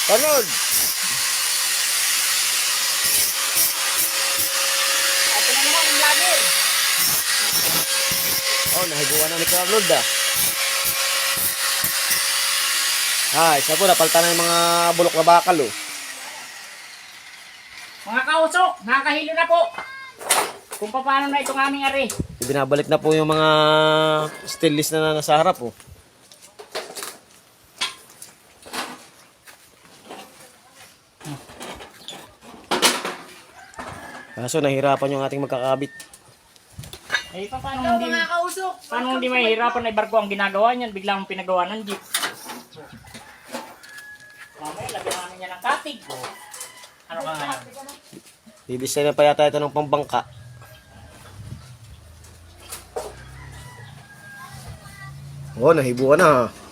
Panood! Ito na naman yung vlogger. Oh, nahibuan na ni Kuya Arnold ah. Isa po, napalitan na yung mga bulok na bakal oh. Mga kausok, nakakahilo na po. Kung paano na itong aming ari. Binabalik na po yung mga stainless na nasa harap oh. Kaso nahirapan yung ating magkakabit. Eh, paano hindi mahihirapan na ibarko ang ginagawa niyan, biglang pinagawa ng jeep. Mamaya, lagyan namin yan ng katig. Ano ka ngayon? Didesign na pa yata ito ng pambangka. Oh, nahibuan na ha.